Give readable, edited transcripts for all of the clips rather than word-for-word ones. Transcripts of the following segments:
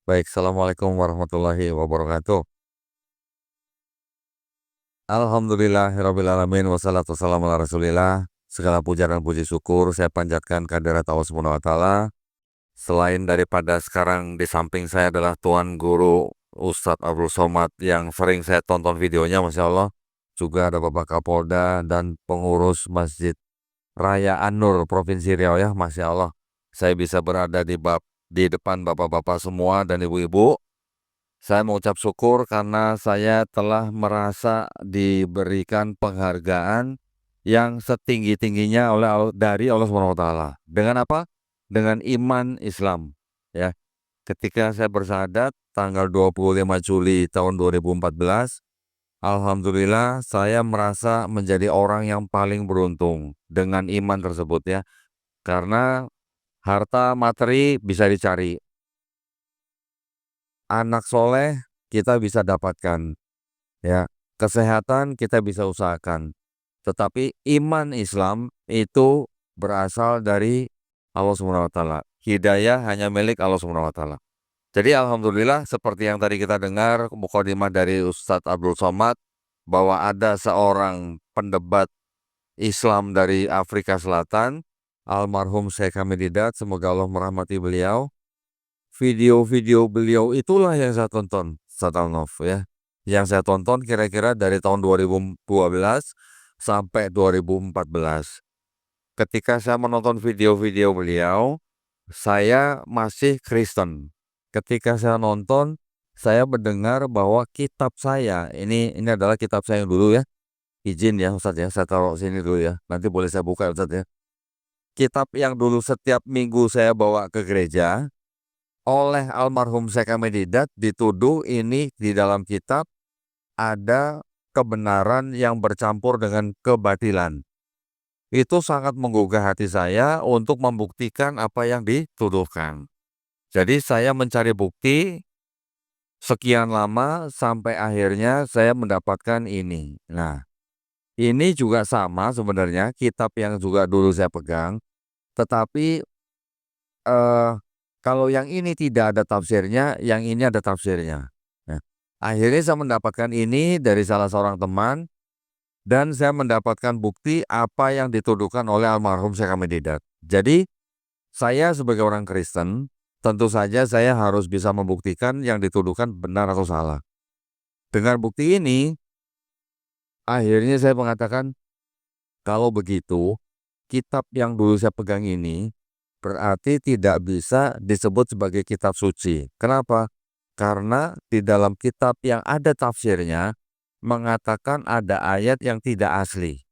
Baik, assalamualaikum warahmatullahi wabarakatuh. Alhamdulillahirrabbilalamin wassalatu wassalamu ala Rasulillah. Segala puja dan puji syukur saya panjatkan kehadirat Allah Subhanahu wa taala. Selain daripada sekarang di samping saya adalah Tuan Guru Ustadz Abdul Somad yang sering saya tonton videonya, Masya Allah. Juga ada Bapak Kapolda dan pengurus Masjid Raya An-Nur Provinsi Riau ya, Masya Allah. Saya bisa berada di depan bapak-bapak semua dan ibu-ibu. Saya mengucap syukur karena saya telah merasa diberikan penghargaan yang setinggi-tingginya dari Allah Subhanahu wa taala. Dengan apa? Dengan iman Islam. Ya. Ketika saya bersyahadat tanggal 25 Juli tahun 2014, alhamdulillah saya merasa menjadi orang yang paling beruntung dengan iman tersebut ya. Karena harta materi bisa dicari, anak soleh kita bisa dapatkan. Ya, kesehatan kita bisa usahakan, tetapi iman Islam itu berasal dari Allah Subhanahu wa taala. Hidayah hanya milik Allah Subhanahu wa taala. Jadi alhamdulillah seperti yang tadi kita dengar mukadimah dari Ustadz Abdul Somad bahwa ada seorang pendebat Islam dari Afrika Selatan, almarhum Syekh Hamid Didat, semoga Allah merahmati beliau. Video-video beliau itulah yang saya tonton, Satanov ya. Yang saya tonton kira-kira dari tahun 2012 sampai 2014. Ketika saya menonton video-video beliau, saya masih Kristen. Ketika saya nonton, saya mendengar bahwa kitab saya, ini adalah kitab saya yang dulu ya. Izin ya Ustadz ya, saya taruh sini dulu ya. Nanti boleh saya buka Ustadz ya. Kitab yang dulu setiap minggu saya bawa ke gereja, oleh almarhum Syekh Hamid Didat dituduh ini di dalam kitab ada kebenaran yang bercampur dengan kebatilan. Itu sangat menggugah hati saya untuk membuktikan apa yang dituduhkan. Jadi saya mencari bukti sekian lama sampai akhirnya saya mendapatkan ini. Nah, ini juga sama sebenarnya kitab yang juga dulu saya pegang, tetapi eh, kalau yang ini tidak ada tafsirnya, yang ini ada tafsirnya. Nah, akhirnya saya mendapatkan ini dari salah seorang teman dan saya mendapatkan bukti apa yang dituduhkan oleh almarhum Syekh Hamid Didat. Jadi, saya sebagai orang Kristen, tentu saja saya harus bisa membuktikan yang dituduhkan benar atau salah. Dengan bukti ini, akhirnya saya mengatakan, kalau begitu, kitab yang dulu saya pegang ini berarti tidak bisa disebut sebagai kitab suci. Kenapa? Karena di dalam kitab yang ada tafsirnya mengatakan ada ayat yang tidak asli.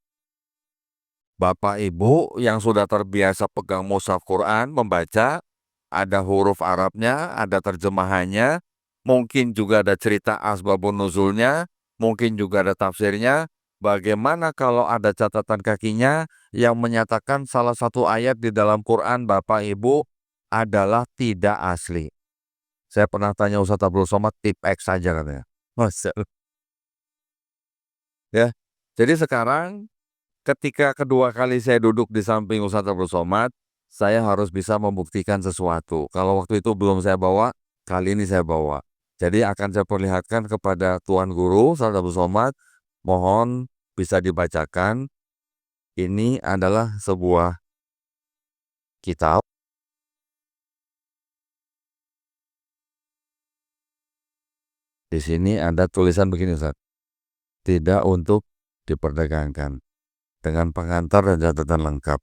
Bapak Ibu yang sudah terbiasa pegang mushaf Quran membaca, ada huruf Arabnya, ada terjemahannya, mungkin juga ada cerita asbabun nuzulnya, mungkin juga ada tafsirnya. Bagaimana kalau ada catatan kakinya yang menyatakan salah satu ayat di dalam Quran Bapak Ibu adalah tidak asli? Saya pernah tanya Ustadz Abdul Somad, tip X saja katanya. Masya Allah. Ya. Jadi sekarang ketika kedua kali saya duduk di samping Ustadz Abdul Somad, saya harus bisa membuktikan sesuatu. Kalau waktu itu belum saya bawa, kali ini saya bawa. Jadi akan saya perlihatkan kepada Tuan Guru Ustadz Abdul Somad, mohon bisa dibacakan. Ini adalah sebuah kitab. Di sini ada tulisan begini Ustadz, tidak untuk diperdagangkan, dengan pengantar dan catatan lengkap.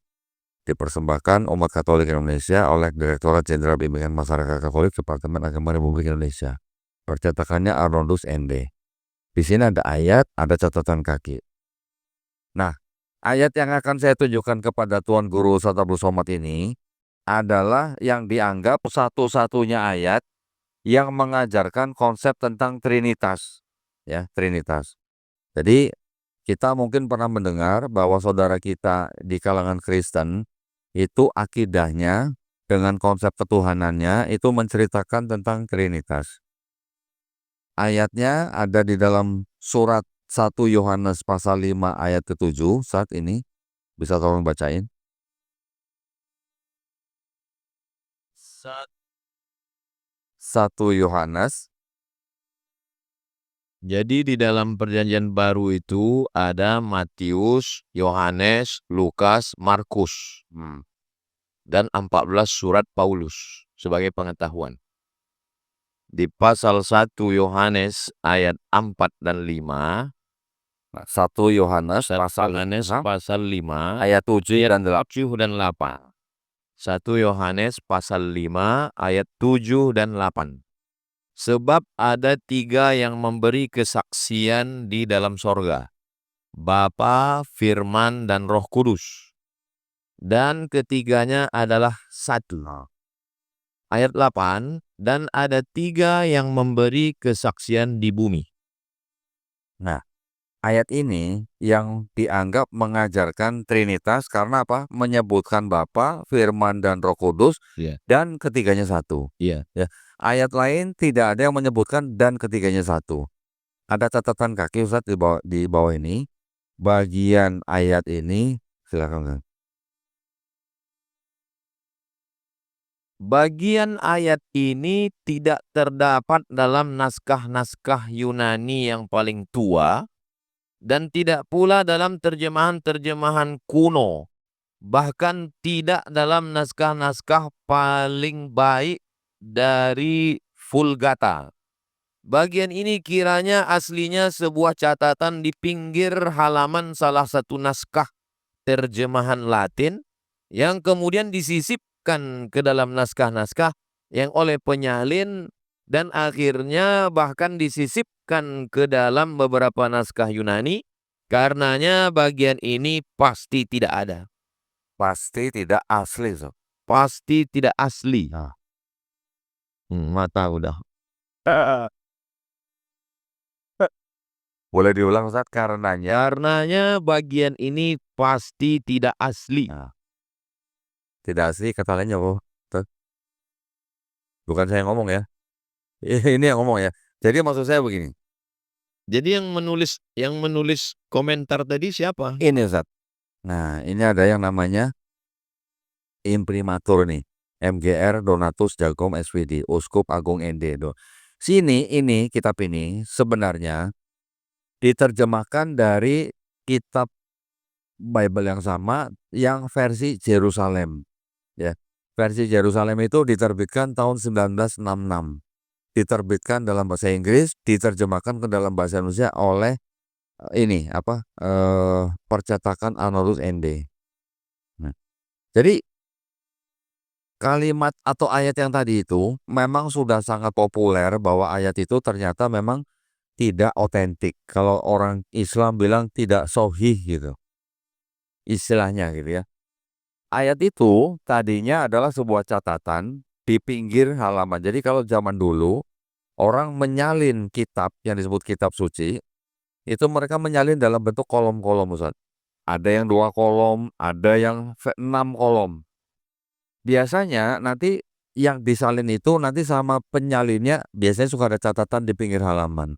Dipersembahkan umat Katolik Indonesia oleh Direktorat Jenderal Bimbingan Masyarakat Katolik Departemen Agama Republik Indonesia. Percetakannya Arnoldus ND. Di sini ada ayat, ada catatan kaki. Nah, ayat yang akan saya tunjukkan kepada Tuan Guru Ustadz Abdul Somad ini adalah yang dianggap satu-satunya ayat yang mengajarkan konsep tentang Trinitas. Ya, Trinitas. Jadi, kita mungkin pernah mendengar bahwa saudara kita di kalangan Kristen itu akidahnya dengan konsep ketuhanannya itu menceritakan tentang Trinitas. Ayatnya ada di dalam surat 1 Yohanes pasal 5 ayat ke-7 saat ini. Bisa tolong bacain? 1 Yohanes. Jadi di dalam Perjanjian Baru itu ada Matius, Yohanes, Lukas, Markus, dan 14 surat Paulus sebagai pengetahuan. Di pasal 1 Yohanes ayat 4 dan 5, 1 Yohanes pasal 5 ayat 7 dan 8. 7 dan 8. 1 Yohanes pasal 5 ayat 7 dan 8. Sebab ada 3 yang memberi kesaksian di dalam sorga, Bapa, Firman, dan Roh Kudus. Dan ketiganya adalah satu. Ayat 8, dan ada 3 yang memberi kesaksian di bumi. Nah, ayat ini yang dianggap mengajarkan Trinitas karena apa? Menyebutkan Bapa, Firman, dan Roh Kudus, dan ketiganya satu. Iya. Ya. Ayat lain tidak ada yang menyebutkan dan ketiganya satu. Ada catatan kaki Ustaz di bawah ini. Bagian ayat ini, silakan. Bagian ayat ini tidak terdapat dalam naskah-naskah Yunani yang paling tua dan tidak pula dalam terjemahan-terjemahan kuno. Bahkan tidak dalam naskah-naskah paling baik dari Vulgata. Bagian ini kiranya aslinya sebuah catatan di pinggir halaman salah satu naskah terjemahan Latin yang kemudian disisipkan ke dalam naskah-naskah yang oleh penyalin dan akhirnya bahkan disisipkan ke dalam beberapa naskah Yunani. Karenanya bagian ini pasti tidak ada. Pasti tidak asli, Sob. Pasti tidak asli. Nah. Mata udah. Boleh diulang Ustaz? Karenanya bagian ini pasti tidak asli. Nah. Tidak asli kata lainnya, bukan saya yang ngomong ya. Ini yang ngomong ya. Jadi maksud saya begini. Jadi yang menulis komentar tadi siapa? Ini Ustaz. Nah, ini ada yang namanya imprimatur nih. MGR Donatus Jagom SPD, Uskup Agung ND. Ini kitab ini sebenarnya diterjemahkan dari kitab Bible yang sama yang versi Yerusalem. Ya. Versi Yerusalem itu diterbitkan tahun 1966. Diterbitkan dalam bahasa Inggris, diterjemahkan ke dalam bahasa Indonesia oleh percetakan Arnoldus ND. Nah, jadi kalimat atau ayat yang tadi itu memang sudah sangat populer bahwa ayat itu ternyata memang tidak otentik. Kalau orang Islam bilang tidak sahih gitu. Istilahnya gitu ya. Ayat itu tadinya adalah sebuah catatan di pinggir halaman. Jadi kalau zaman dulu orang menyalin kitab yang disebut kitab suci, itu mereka menyalin dalam bentuk kolom-kolom, Ustaz. Ada yang 2 kolom, ada yang 6 kolom. Biasanya nanti yang disalin itu nanti sama penyalinnya biasanya suka ada catatan di pinggir halaman.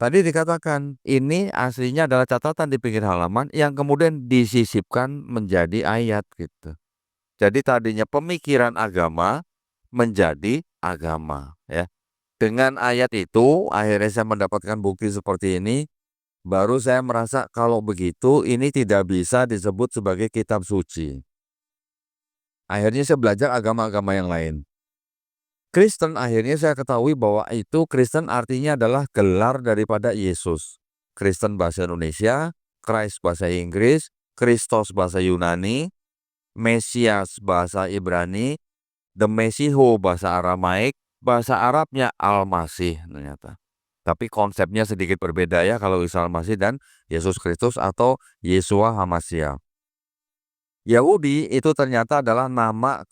Tadi dikatakan ini aslinya adalah catatan di pinggir halaman yang kemudian disisipkan menjadi ayat gitu. Jadi tadinya pemikiran agama menjadi agama ya. Dengan ayat itu akhirnya saya mendapatkan bukti seperti ini. Baru saya merasa kalau begitu ini tidak bisa disebut sebagai kitab suci. Akhirnya saya belajar agama-agama yang lain. Kristen akhirnya saya ketahui bahwa itu Kristen artinya adalah gelar daripada Yesus. Kristen bahasa Indonesia, Christ bahasa Inggris, Kristos bahasa Yunani, Mesias bahasa Ibrani, The Mesiho bahasa Aramaik, bahasa Arabnya Al-Masih ternyata. Tapi konsepnya sedikit berbeda ya kalau Isa Al-Masih dan Yesus Kristus atau Yeshua HaMashiach. Yahudi itu ternyata adalah nama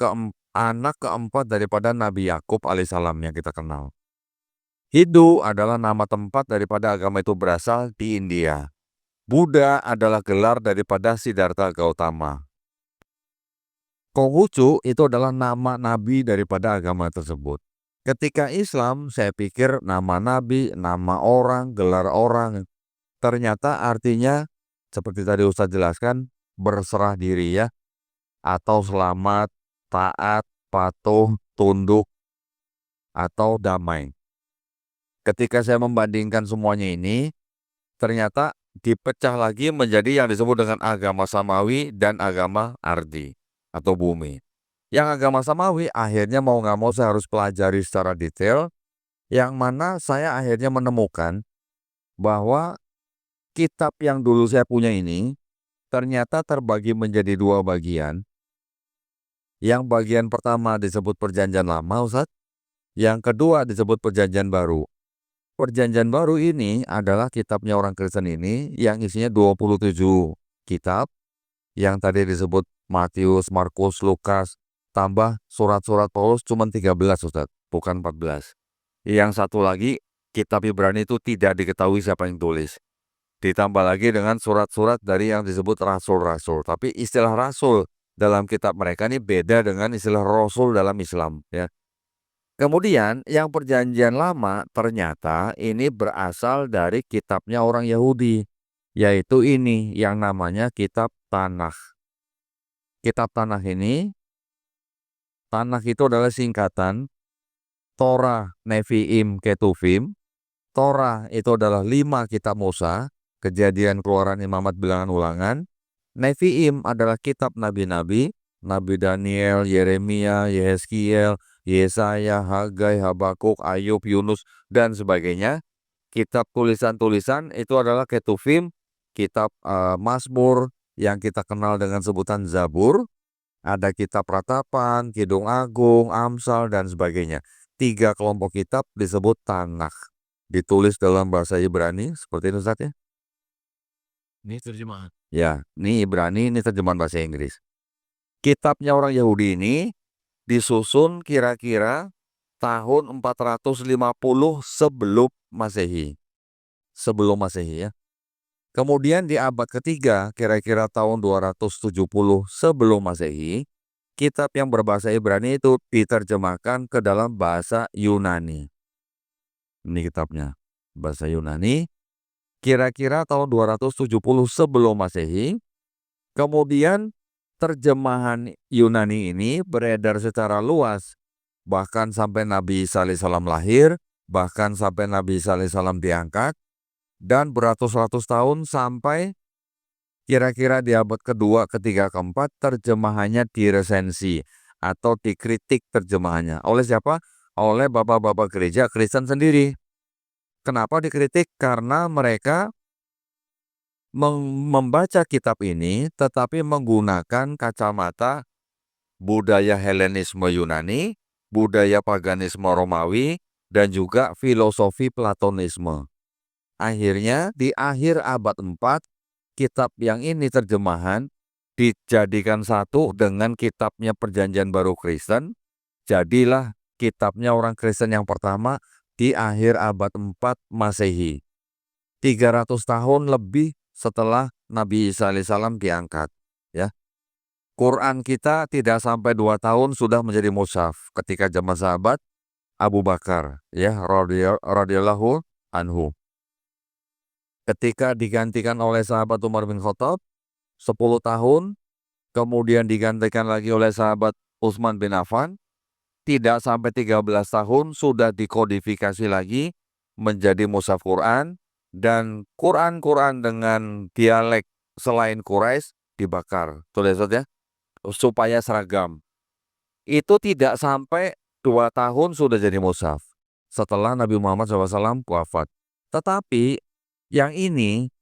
anak keempat daripada Nabi Yakub alaihissalam yang kita kenal. Hindu adalah nama tempat daripada agama itu berasal di India. Buddha adalah gelar daripada Siddhartha Gautama. Konghucu itu adalah nama nabi daripada agama tersebut. Ketika Islam, saya pikir nama nabi, nama orang, gelar orang, ternyata artinya seperti tadi Ustadz jelaskan, berserah diri ya, atau selamat, taat, patuh, tunduk, atau damai. Ketika saya membandingkan semuanya ini, ternyata dipecah lagi menjadi yang disebut dengan agama samawi dan agama ardi atau bumi. Yang agama samawi akhirnya mau nggak mau saya harus pelajari secara detail, yang mana saya akhirnya menemukan bahwa kitab yang dulu saya punya ini ternyata terbagi menjadi dua bagian. Yang bagian pertama disebut Perjanjian Lama, Ustadz. Yang kedua disebut Perjanjian Baru. Perjanjian Baru ini adalah kitabnya orang Kristen ini yang isinya 27 kitab, yang tadi disebut Matius, Markus, Lukas, tambah surat-surat Paulus cuma 13, Ustadz, bukan 14. Yang satu lagi, kitab Ibrani itu tidak diketahui siapa yang tulis. Ditambah lagi dengan surat-surat dari yang disebut rasul-rasul. Tapi istilah rasul dalam kitab mereka ini beda dengan istilah rasul dalam Islam, ya. Kemudian yang Perjanjian Lama ternyata ini berasal dari kitabnya orang Yahudi, yaitu ini yang namanya Kitab Tanakh. Kitab Tanakh ini, Tanakh itu adalah singkatan Torah, Nevi'im, Ketuvim. Torah itu adalah 5 kitab Musa, Kejadian, Keluaran, Imamat, Bilangan, Ulangan. Nevi'im adalah kitab nabi-nabi, Nabi Daniel, Yeremia, Yehezkiel, Yesaya, Hagai, Habakuk, Ayub, Yunus, dan sebagainya. Kitab tulisan-tulisan itu adalah Ketuvim, kitab Mazmur yang kita kenal dengan sebutan Zabur. Ada kitab Ratapan, Kidung Agung, Amsal, dan sebagainya. 3 kelompok kitab disebut Tanakh. Ditulis dalam bahasa Ibrani, seperti itu Ustaz ya. Ini terjemahan. Ya, ini Ibrani, ini terjemahan bahasa Inggris. Kitabnya orang Yahudi ini disusun kira-kira tahun 450 sebelum Masehi. Sebelum Masehi ya. Kemudian di abad ketiga, kira-kira tahun 270 sebelum Masehi, kitab yang berbahasa Ibrani itu diterjemahkan ke dalam bahasa Yunani. Ini kitabnya, bahasa Yunani. Kira-kira tahun 270 sebelum Masehi. Kemudian terjemahan Yunani ini beredar secara luas, bahkan sampai Nabi Isa alaihissalam lahir, bahkan sampai Nabi Isa alaihissalam diangkat, dan beratus-ratus tahun sampai kira-kira di abad kedua, ketiga, keempat, terjemahannya diresensi atau dikritik terjemahannya. Oleh siapa? Oleh bapak-bapak gereja Kristen sendiri. Kenapa dikritik? Karena mereka membaca kitab ini tetapi menggunakan kacamata budaya Helenisme Yunani, budaya paganisme Romawi, dan juga filosofi Platonisme. Akhirnya di akhir abad 4, kitab yang ini terjemahan dijadikan satu dengan kitabnya Perjanjian Baru Kristen. Jadilah kitabnya orang Kristen yang pertama di akhir abad 4 Masehi. 300 tahun lebih setelah Nabi Isa alaihissalam diangkat, ya. Quran kita tidak sampai 2 tahun sudah menjadi mushaf ketika zaman sahabat Abu Bakar, ya, radhiyallahu anhu. Ketika digantikan oleh sahabat Umar bin Khattab 10 tahun, kemudian digantikan lagi oleh sahabat Utsman bin Affan, tidak sampai 13 tahun sudah dikodifikasi lagi menjadi mushaf Quran. Dan Quran-Quran dengan dialek selain Quraisy dibakar, tulis ya, supaya seragam. Itu tidak sampai 2 tahun sudah jadi mushaf setelah Nabi Muhammad SAW wafat. Tetapi yang ini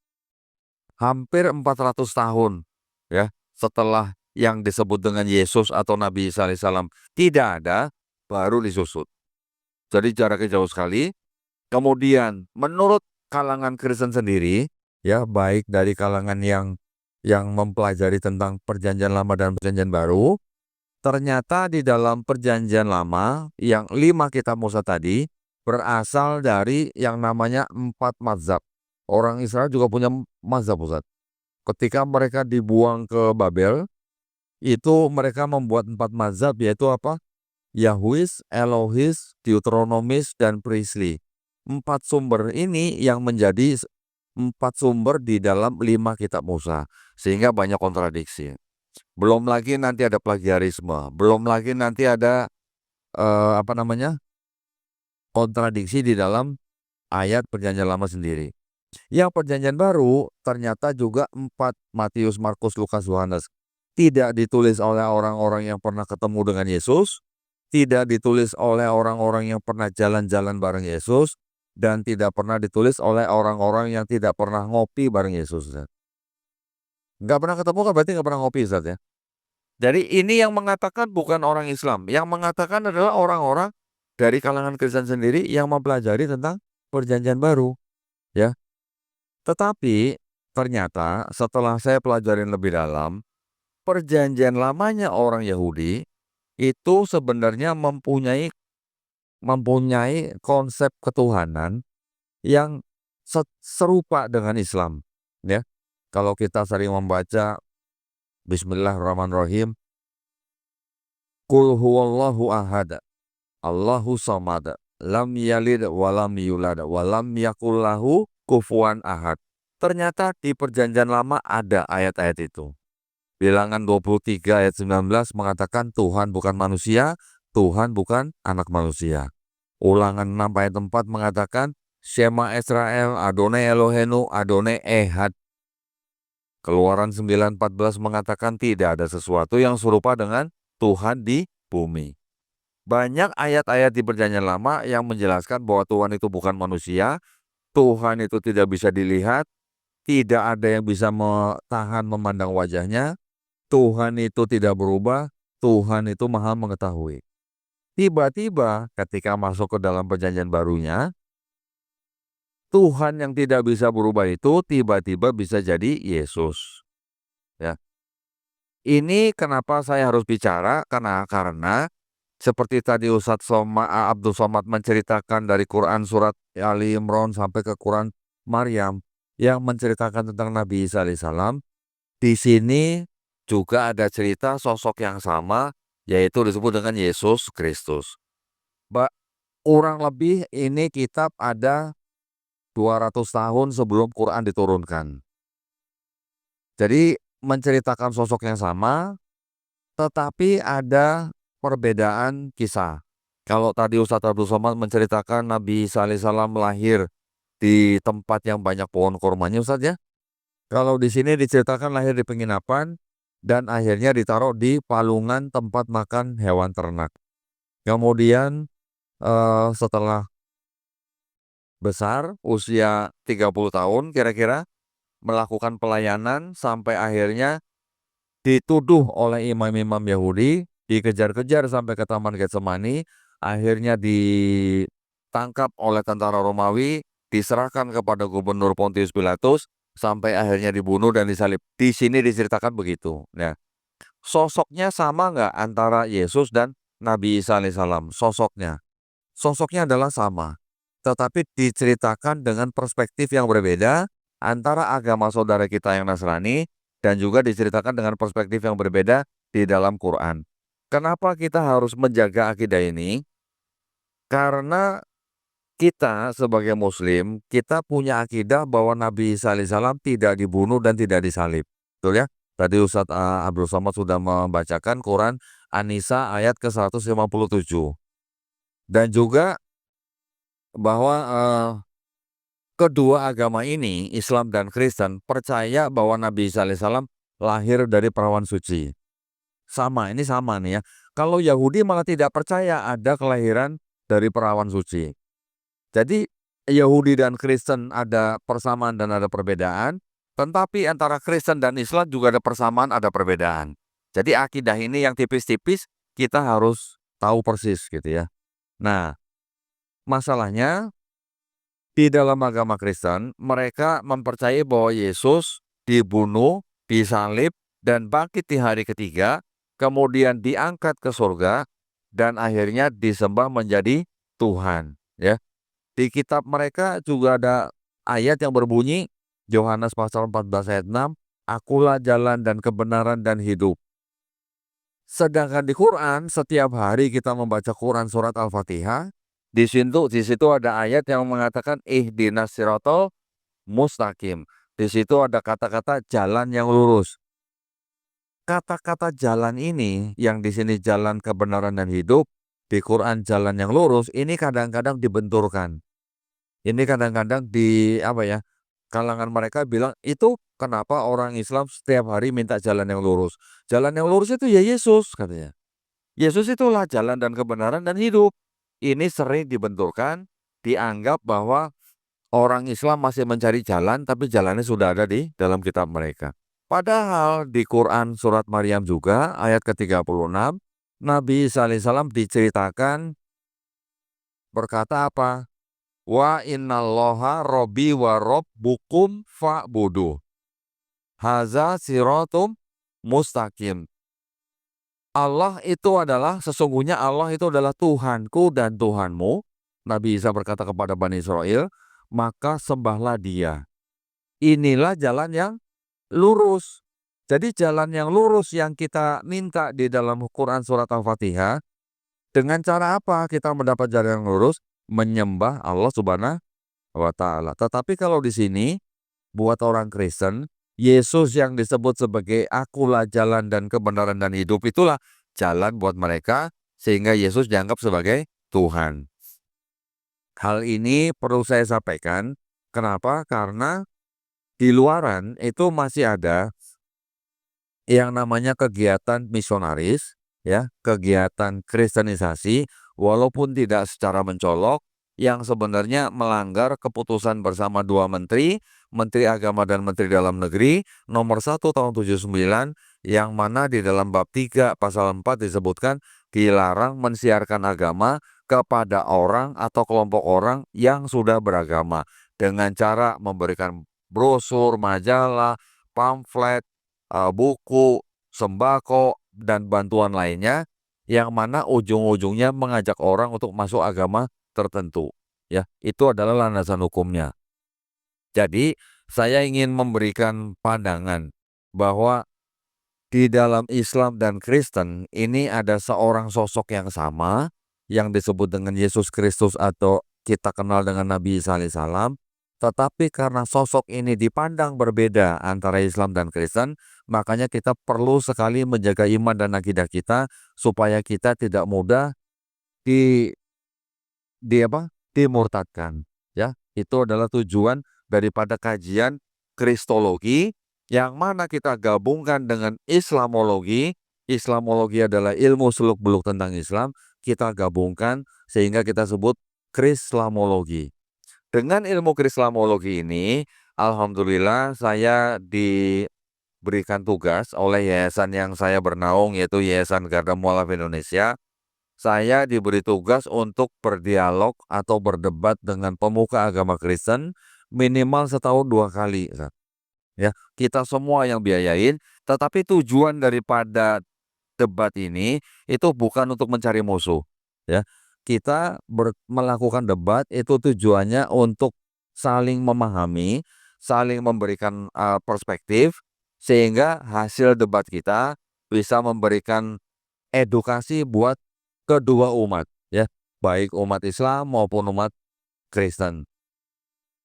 hampir 400 tahun ya setelah yang disebut dengan Yesus atau Nabi Isa alaihissalam tidak ada, baru disusut. Jadi jaraknya jauh sekali. Kemudian menurut kalangan Kristen sendiri, ya, baik dari kalangan yang mempelajari tentang Perjanjian Lama dan Perjanjian Baru, ternyata di dalam Perjanjian Lama yang 5 kitab Musa tadi berasal dari yang namanya 4 mazhab. Orang Israel juga punya mazhab, Ustaz. Ketika mereka dibuang ke Babel, itu mereka membuat 4 mazhab, yaitu apa? Yahwis, Elohis, Deuteronomis, dan Priestly. 4 sumber ini yang menjadi 4 sumber di dalam 5 kitab Musa, sehingga banyak kontradiksi. Belum lagi nanti ada plagiarisme, belum lagi nanti ada kontradiksi di dalam ayat Perjanjian Lama sendiri. Yang Perjanjian Baru ternyata juga 4 Matius, Markus, Lukas, Yohanes tidak ditulis oleh orang-orang yang pernah ketemu dengan Yesus, tidak ditulis oleh orang-orang yang pernah jalan-jalan bareng Yesus, dan tidak pernah ditulis oleh orang-orang yang tidak pernah ngopi bareng Yesus, Ustaz. Nggak pernah ketemu kan berarti nggak pernah ngopi, Ustaz, ya. Jadi ini yang mengatakan bukan orang Islam, yang mengatakan adalah orang-orang dari kalangan Kristen sendiri yang mempelajari tentang Perjanjian Baru, ya. Tetapi ternyata setelah saya pelajarin lebih dalam, Perjanjian Lamanya orang Yahudi itu sebenarnya mempunyai konsep ketuhanan yang serupa dengan Islam, ya. Kalau kita sering membaca Bismillahirrahmanirrahim, Qul huwallahu ahad, Allahu samad, lam yalid walam yulad walam yakul lahu kufuwan ahad. Ternyata di Perjanjian Lama ada ayat-ayat itu. Bilangan 23 ayat 19 mengatakan Tuhan bukan manusia, Tuhan bukan anak manusia. Ulangan 6 ayat 4 mengatakan Shema Israel, Adonai Elohenu, Adonai Ehad. Keluaran 9:14 mengatakan tidak ada sesuatu yang serupa dengan Tuhan di bumi. Banyak ayat-ayat di Perjanjian Lama yang menjelaskan bahwa Tuhan itu bukan manusia, Tuhan itu tidak bisa dilihat, tidak ada yang bisa tahan memandang wajahnya, Tuhan itu tidak berubah, Tuhan itu Maha mengetahui. Tiba-tiba ketika masuk ke dalam Perjanjian Barunya, Tuhan yang tidak bisa berubah itu tiba-tiba bisa jadi Yesus. Ya. Ini kenapa saya harus bicara, karena seperti tadi Ustadz Abdul Somad menceritakan dari Quran surat Ali Imran sampai ke Quran Maryam yang menceritakan tentang Nabi Isa alaihissalam. Di sini juga ada cerita sosok yang sama, yaitu disebut dengan Yesus Kristus. Kurang lebih ini kitab ada 200 tahun sebelum Quran diturunkan. Jadi menceritakan sosok yang sama, tetapi ada perbedaan kisah. Kalau tadi Ustadz Abdul Somad menceritakan Nabi Isa alaihissalam lahir di tempat yang banyak pohon kurmanya, Ustadz, ya. Kalau di sini diceritakan lahir di penginapan dan akhirnya ditaruh di palungan tempat makan hewan ternak. Kemudian setelah besar, usia 30 tahun kira-kira, melakukan pelayanan sampai akhirnya dituduh oleh imam-imam Yahudi, dikejar-kejar sampai ke Taman Getsemani, akhirnya ditangkap oleh tentara Romawi, diserahkan kepada Gubernur Pontius Pilatus, sampai akhirnya dibunuh dan disalib. Di sini diceritakan begitu. Nah, sosoknya sama nggak antara Yesus dan Nabi Isa alaihissalam? Sosoknya adalah sama, tetapi diceritakan dengan perspektif yang berbeda antara agama saudara kita yang Nasrani dan juga diceritakan dengan perspektif yang berbeda di dalam Quran. Kenapa kita harus menjaga akidah ini? Karena kita sebagai Muslim, kita punya akidah bahwa Nabi Isa alaihissalam tidak dibunuh dan tidak disalib. Betul, ya? Tadi Ustadz Abdul Somad sudah membacakan Quran An-Nisa ayat ke-157. Dan juga bahwa kedua agama ini, Islam dan Kristen, percaya bahwa Nabi Isa alaihissalam lahir dari perawan suci. Ini sama nih, ya. Kalau Yahudi malah tidak percaya ada kelahiran dari perawan suci. Jadi Yahudi dan Kristen ada persamaan dan ada perbedaan, tetapi antara Kristen dan Islam juga ada persamaan, ada perbedaan. Jadi akidah ini yang tipis-tipis kita harus tahu persis gitu, ya. Nah, masalahnya di dalam agama Kristen mereka mempercayai bahwa Yesus dibunuh, disalib, dan bangkit di hari ketiga, kemudian diangkat ke surga dan akhirnya disembah menjadi Tuhan, ya. Di kitab mereka juga ada ayat yang berbunyi Yohanes pasal 14 ayat 6, Akulah jalan dan kebenaran dan hidup. Sedangkan di Quran setiap hari kita membaca Quran surat Al-Fatihah, di situ ada ayat yang mengatakan ihdinas siratal mustaqim. Di situ ada kata-kata jalan yang lurus. Kata-kata jalan ini yang di sini jalan kebenaran dan hidup di Quran jalan yang lurus ini kadang-kadang dibenturkan. Ini kadang-kadang kalangan mereka bilang, "Itu kenapa orang Islam setiap hari minta jalan yang lurus? Jalan yang lurus itu ya Yesus," katanya. "Yesus itulah jalan dan kebenaran dan hidup." Ini sering dibenturkan, dianggap bahwa orang Islam masih mencari jalan, tapi jalannya sudah ada di dalam kitab mereka. Padahal di Quran surat Maryam juga ayat ke-36, Nabi Isa alaihissalam diceritakan berkata apa? "Wa innallaha robbi wa rabbukum fa'buduh. Haza siratum mustaqim." Sesungguhnya Allah itu adalah Tuhanku dan Tuhanmu. Nabi Isa berkata kepada Bani Israel, maka sembahlah Dia. Inilah jalan yang lurus. Jadi jalan yang lurus yang kita minta di dalam Quran surat Al-Fatihah, dengan cara apa kita mendapat jalan yang lurus? Menyembah Allah Subhanahu wa Ta'ala. Tetapi kalau di sini buat orang Kristen, Yesus yang disebut sebagai akulah jalan dan kebenaran dan hidup itulah jalan buat mereka, sehingga Yesus dianggap sebagai Tuhan. Hal ini perlu saya sampaikan. Kenapa? Karena di luaran itu masih ada yang namanya kegiatan misionaris, ya, kegiatan kristenisasi, walaupun tidak secara mencolok, yang sebenarnya melanggar keputusan bersama dua menteri, Menteri Agama dan Menteri Dalam Negeri, nomor 1 tahun 79, yang mana di dalam bab 3 pasal 4 disebutkan dilarang mensiarkan agama kepada orang atau kelompok orang yang sudah beragama dengan cara memberikan brosur, majalah, pamflet, buku, sembako, dan bantuan lainnya yang mana ujung-ujungnya mengajak orang untuk masuk agama tertentu. Ya, itu adalah landasan hukumnya. Jadi, saya ingin memberikan pandangan bahwa di dalam Islam dan Kristen ini ada seorang sosok yang sama yang disebut dengan Yesus Kristus atau kita kenal dengan Nabi Isa alaihissalam. Tetapi karena sosok ini dipandang berbeda antara Islam dan Kristen, makanya kita perlu sekali menjaga iman dan akidah kita supaya kita tidak mudah di dimurtadkan, ya. Itu adalah tujuan daripada kajian Kristologi yang mana kita gabungkan dengan Islamologi. Islamologi adalah ilmu seluk-beluk tentang Islam, kita gabungkan sehingga kita sebut Krislamologi. Dengan ilmu Krislamologi ini, alhamdulillah saya diberikan tugas oleh yayasan yang saya bernaung, yaitu Yayasan Garda Mualaf Indonesia. Saya diberi tugas untuk berdialog atau berdebat dengan pemuka agama Kristen minimal setahun 2 kali, Ustaz. Ya, kita semua yang biayain, tetapi tujuan daripada debat ini itu bukan untuk mencari musuh, ya. Kita melakukan debat itu tujuannya untuk saling memahami, saling memberikan perspektif, sehingga hasil debat kita bisa memberikan edukasi buat kedua umat, ya, baik umat Islam maupun umat Kristen.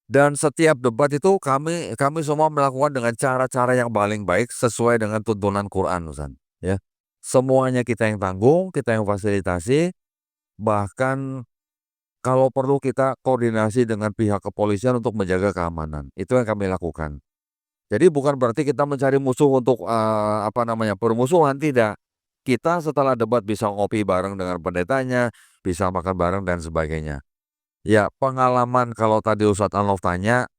Dan setiap debat itu kami semua melakukan dengan cara-cara yang paling baik sesuai dengan tuntunan Quran, Ustaz, ya. Semuanya kita yang tanggung, kita yang fasilitasi, bahkan kalau perlu kita koordinasi dengan pihak kepolisian untuk menjaga keamanan. Itu yang kami lakukan. Jadi bukan berarti kita mencari musuh untuk bermusuhan, tidak. Kita setelah debat bisa ngopi bareng dengan pendetanya, bisa makan bareng dan sebagainya. Ya, pengalaman kalau tadi Ustadz Alnof tanya,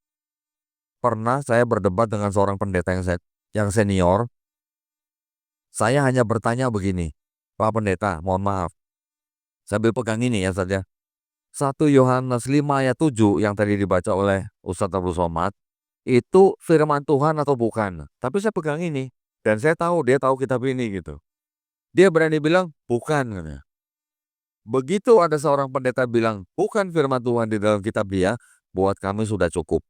pernah saya berdebat dengan seorang pendeta yang senior. Saya hanya bertanya begini, "Pak Pendeta, mohon maaf." Sambil pegang ini ya Ustadz ya. 1 Yohanes 5 ayat 7 yang tadi dibaca oleh Ustadz Abdul Somad, itu firman Tuhan atau bukan? Tapi saya pegang ini, dan saya tahu dia tahu kitab ini gitu. Dia berani bilang, "Bukan," katanya. Begitu ada seorang pendeta bilang, "Bukan firman Tuhan di dalam kitab dia," buat kami sudah cukup,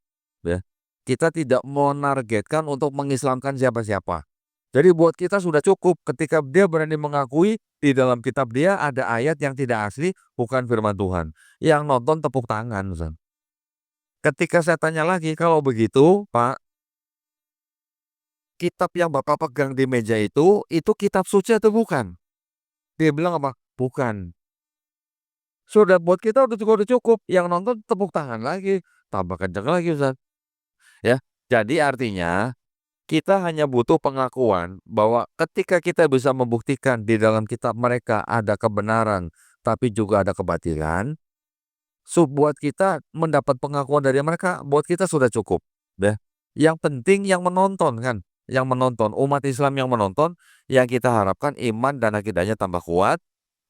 ya. Kita tidak menargetkan untuk mengislamkan siapa-siapa. Jadi buat kita sudah cukup ketika dia berani mengakui di dalam kitab dia ada ayat yang tidak asli, bukan firman Tuhan. Yang nonton tepuk tangan, Ustaz. Ketika saya tanya lagi, "Kalau begitu, Pak, kitab yang Bapak pegang di meja itu kitab suci atau bukan?" Dia bilang apa? "Bukan." sudah buat kita udah cukup, yang nonton tepuk tangan lagi, tambah kenceng lagi Ustaz, ya. Jadi artinya, kita hanya butuh pengakuan bahwa ketika kita bisa membuktikan di dalam kitab mereka ada kebenaran, tapi juga ada kebatilan, buat kita mendapat pengakuan dari mereka, buat kita sudah cukup, deh. Yang penting yang menonton kan, yang menonton, umat Islam yang menonton, yang kita harapkan iman dan akidahnya tambah kuat.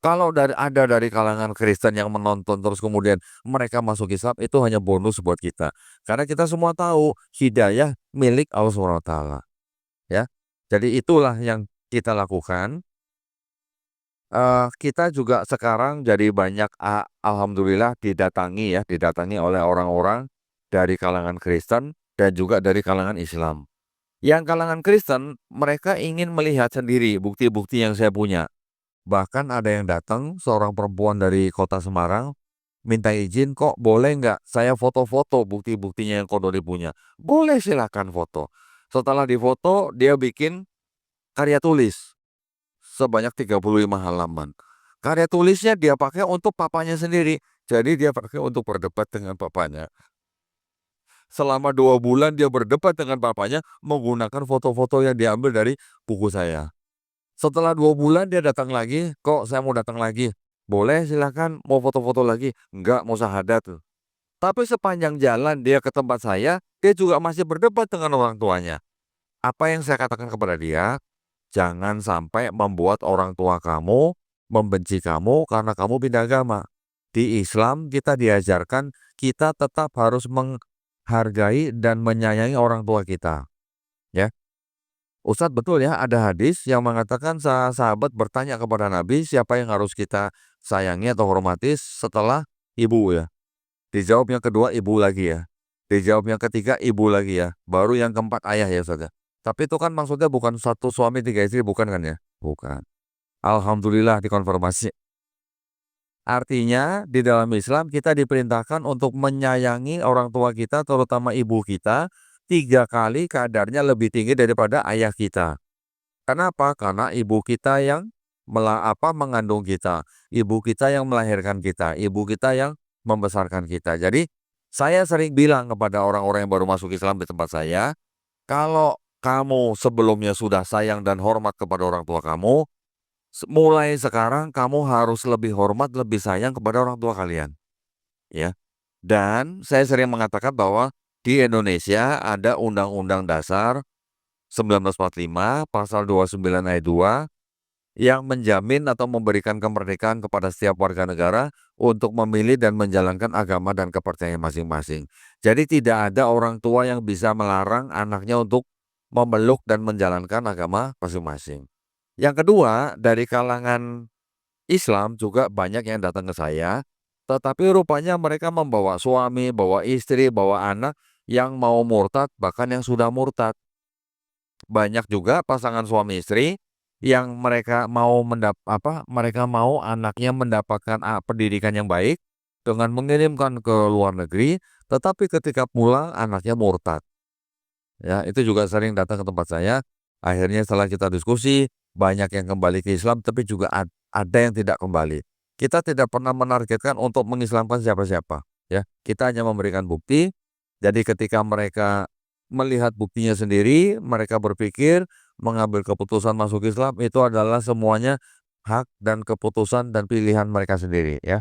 Kalau dari kalangan Kristen yang menonton terus kemudian mereka masuk Islam, itu hanya bonus buat kita. Karena kita semua tahu hidayah milik Allah Subhanahu wa taala, ya. Jadi itulah yang kita lakukan. Kita juga sekarang jadi banyak alhamdulillah didatangi oleh orang-orang dari kalangan Kristen dan juga dari kalangan Islam. Yang kalangan Kristen, mereka ingin melihat sendiri bukti-bukti yang saya punya. Bahkan ada yang datang, seorang perempuan dari kota Semarang, minta izin, "Kok boleh nggak saya foto-foto bukti-buktinya yang Kodori punya?" "Boleh, silakan foto." Setelah difoto, dia bikin karya tulis sebanyak 35 halaman. Karya tulisnya dia pakai untuk papanya sendiri. Jadi dia pakai untuk berdebat dengan papanya. Selama 2 bulan dia berdebat dengan papanya menggunakan foto-foto yang diambil dari buku saya. Setelah 2 bulan dia datang lagi, "Kok saya mau datang lagi?" "Boleh, silakan, mau foto-foto lagi?" "Enggak, mau syahadat." Tapi sepanjang jalan dia ke tempat saya, dia juga masih berdebat dengan orang tuanya. Apa yang saya katakan kepada dia, jangan sampai membuat orang tua kamu membenci kamu karena kamu pindah agama. Di Islam kita diajarkan kita tetap harus menghargai dan menyayangi orang tua kita, ya. Ustadz, betul ya, ada hadis yang mengatakan sahabat bertanya kepada Nabi, siapa yang harus kita sayangi atau hormati setelah ibu ya. Dijawab yang kedua ibu lagi ya. Dijawab yang ketiga ibu lagi ya. Baru yang keempat ayah ya Ustaz ya. Tapi itu kan maksudnya bukan 1 suami 3 istri, bukan kan ya? Bukan. Alhamdulillah dikonfirmasi. Artinya di dalam Islam kita diperintahkan untuk menyayangi orang tua kita, terutama ibu kita, 3 kali kadarnya lebih tinggi daripada ayah kita. Kenapa? Karena ibu kita yang mengandung kita, ibu kita yang melahirkan kita, ibu kita yang membesarkan kita. Jadi, saya sering bilang kepada orang-orang yang baru masuk Islam di tempat saya, kalau kamu sebelumnya sudah sayang dan hormat kepada orang tua kamu, mulai sekarang kamu harus lebih hormat, lebih sayang kepada orang tua kalian, ya. Dan saya sering mengatakan bahwa di Indonesia ada Undang-Undang Dasar 1945 pasal 29 ayat 2 yang menjamin atau memberikan kemerdekaan kepada setiap warga negara untuk memilih dan menjalankan agama dan kepercayaan masing-masing. Jadi tidak ada orang tua yang bisa melarang anaknya untuk memeluk dan menjalankan agama masing-masing. Yang kedua, dari kalangan Islam juga banyak yang datang ke saya, tetapi rupanya mereka membawa suami, bawa istri, bawa anak yang mau murtad, bahkan yang sudah murtad. Banyak juga pasangan suami istri yang mereka mau anaknya mendapatkan pendidikan yang baik dengan mengirimkan ke luar negeri, tetapi ketika pulang anaknya murtad. Ya, itu juga sering datang ke tempat saya. Akhirnya setelah kita diskusi, banyak yang kembali ke Islam, tapi juga ada yang tidak kembali. Kita tidak pernah menargetkan untuk mengislamkan siapa-siapa, ya. Kita hanya memberikan bukti. Jadi ketika mereka melihat buktinya sendiri, mereka berpikir mengambil keputusan masuk Islam itu adalah semuanya hak dan keputusan dan pilihan mereka sendiri, ya.